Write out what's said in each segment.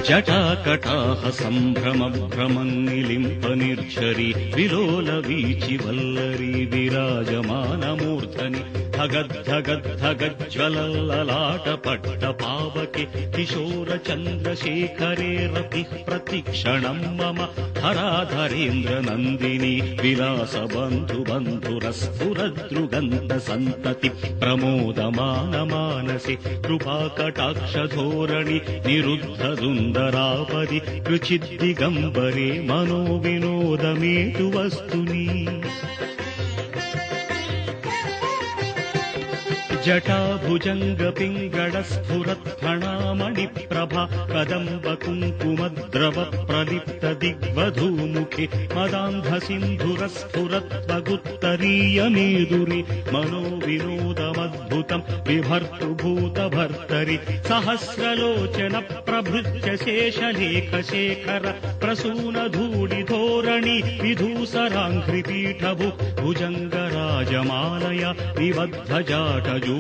జటాకటాహ సంభ్రమ భ్రమన్నిలింప నిర్ఝరి విలోల వీచి వల్లరి విరాజమానమూర్ధని ధగద్ధగద్ధగజ్వలల్లలాట పట్ట పావకే కిశోర చంద్రశేఖరే రతి ప్రతిక్షణం మమ హరాధరేంద్ర నందిని విలాస బంధు బంధురస్ఫురదృగంధ సంతతి ప్రమోదమాన మానసి కృపాకటాక్ష ధోరణి నిరుద్ధ దుందరాపది రుచిద్దిగంబరే మనో వినోదమేతు వస్తుని జటాభుజంగ పింగళ స్ఫురత్ఫణామణి ప్రభా కదంబ కుంకుమద్రవ ప్రలిప్త దిగ్వధూముఖి మదాంధ సింధుర స్ఫురత్వగుత్తరీయ మేదురి మనో వినోదమద్భుతం విభర్తృభూత భర్తరి సహస్రలోచన ప్రభృత్య శేషలేఖ శేఖర ప్రసూన ధూళి ధోరణి విధూసరాంఘ్రిపీఠభు భుజంగరాజమాలయ నిబద్ధ జాటజూటక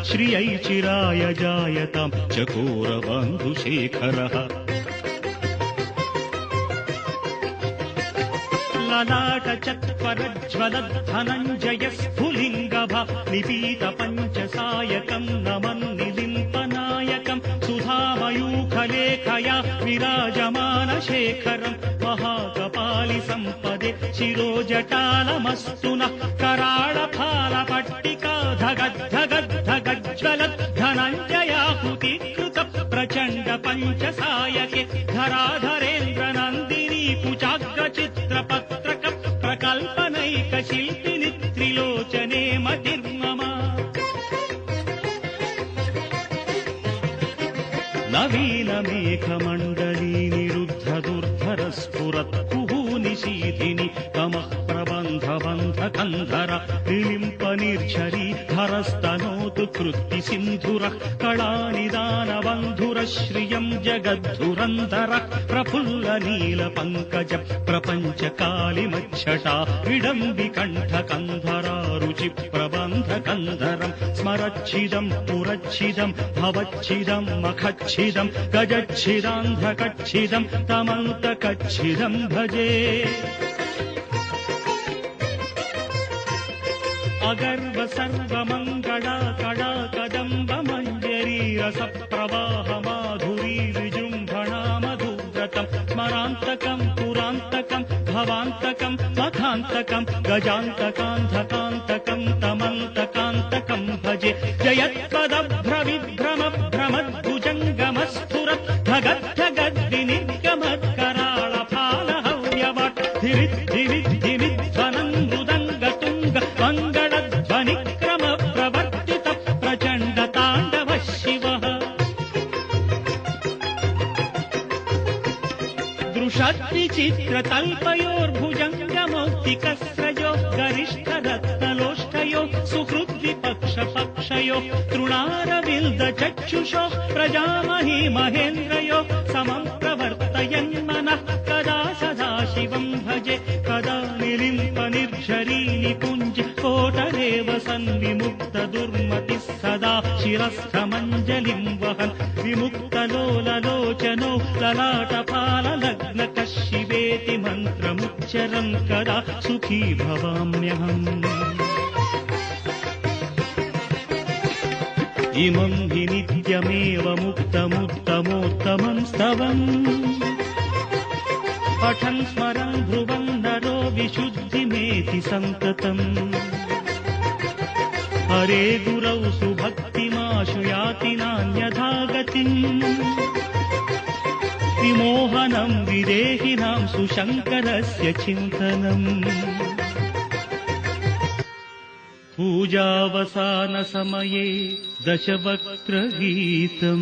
శ్రియై చిరాయ జాయతాం చకోర బంధుశేఖరః లలాట చత్వరజ్వల ధనంజయ స్ఫులింగభ నిపీత పంచసాయకం నమన్నిలింపనాయకం సుధామయూఖలేఖయా విరాజమాన శేఖరం మహాకపాలి సంపదే శిరోజటాలమస్తున కరాళ ఫాల పట్టికా ధగద్ధగద్ధగజ్వల ధనంజయాహుతికృత ప్రచండ పంచసాయకే ధరాధరేంద్ర నందిని కుచాగ్ర చిత్ర పత్రక ప్రకల్పనైక శిల్పిని త్రిలోచనే మతిర్మమ నవీన మేఘమండలీ నిరుద్ధ దుర్ధర స్ఫురత్ కుహూ నిశీధిని తమః ప్రబంధ బంధ కంధర నిలింప నిర్ఝరీ ధరస్తనోతు కృత్తి సింధుర కళానిదాన బంధుర శ్రియం జగద్ధురంధర ప్రఫుల్ల నీల పంకజ ప్రపంచ కాళిమచ్చటా విడంబి కంఠ కంధరా రుచి ప్రబంధ కంధరం స్మరచ్చిదం పురచ్చిదం భవచ్చిదం మఖచ్చిదం గజచ్చిదాంధకచ్చిదం తమంతకచ్చిదం భజే అగర్వ సర్వమంగళా కళా కదంబ మంజరీ రస ప్రవాహ మాధురీ విజృంభణా మధువ్రతం స్మరాంతకం పురాంతకం భవాంతకం మఖాంతకం గజాంతకాంధకాంతకం తమంతకాంతకం భజే జయత్పదభ్రవిభ్రమ భ్రమద్భుజంగమస్ఫురత్ భగద్ధగద్ది నిర్గమత్కరాళ ఫాల హవ్యవట్ ధిరిద్ధిరిద్ధిరిధ్వనం మృదంగతుంగ మంగళధ్వనిక్రమ ప్రవర్తిత ప్రచండ తాండవ శివః దృషద్విచిత్రతల్పయోర్భుజంగమౌక్తికస్రజో గరిష్ఠరత్నలోష్టయో సుహృద్విపక్షపక్షయో తృణారవిల్ద చక్షుషో ప్రజామహీ మహేంద్రయో సమం ప్రవర్తయన్మనః కదా సదాశివం భజే కదా నిలింప నిర్ఝరీ నిపుంజ కోటరేవ సన్విముక్త దుర్మతి సదా శిరస్థమంజలిం వహన్ విముక్తలోలలోచనో లలాటపాల లగ్న కశివేతి మంత్రముచ్చరం కదా సుఖీ భవామ్యహం ఇమం హి నిత్యమేవ ముక్తముత్తమోత్తమం స్తవం పఠన్ స్మరన్ ధ్రువం నరో విశుద్ధిమేతి సంతతం హరే గురౌ సుభక్తిమాశు యాతి నాన్యథా గతిం విమోహనం విదేహినాం సుశంకరస్య చింతనం పూజావసాన సమయే దశవక్త్రగీతం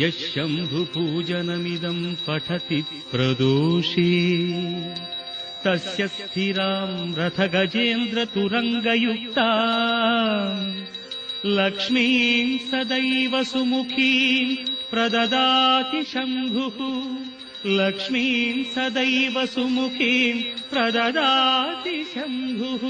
యశంభుపూజనమిదం పఠతి ప్రదోషే తస్య స్థిరాం రథగజేంద్రతురంగయుక్తాం లక్ష్మీం సదైవ సుముఖీం ప్రదదాతి శంభుః లక్ష్మీం సదైవ సుముఖీం ప్రదదాతి శంభుః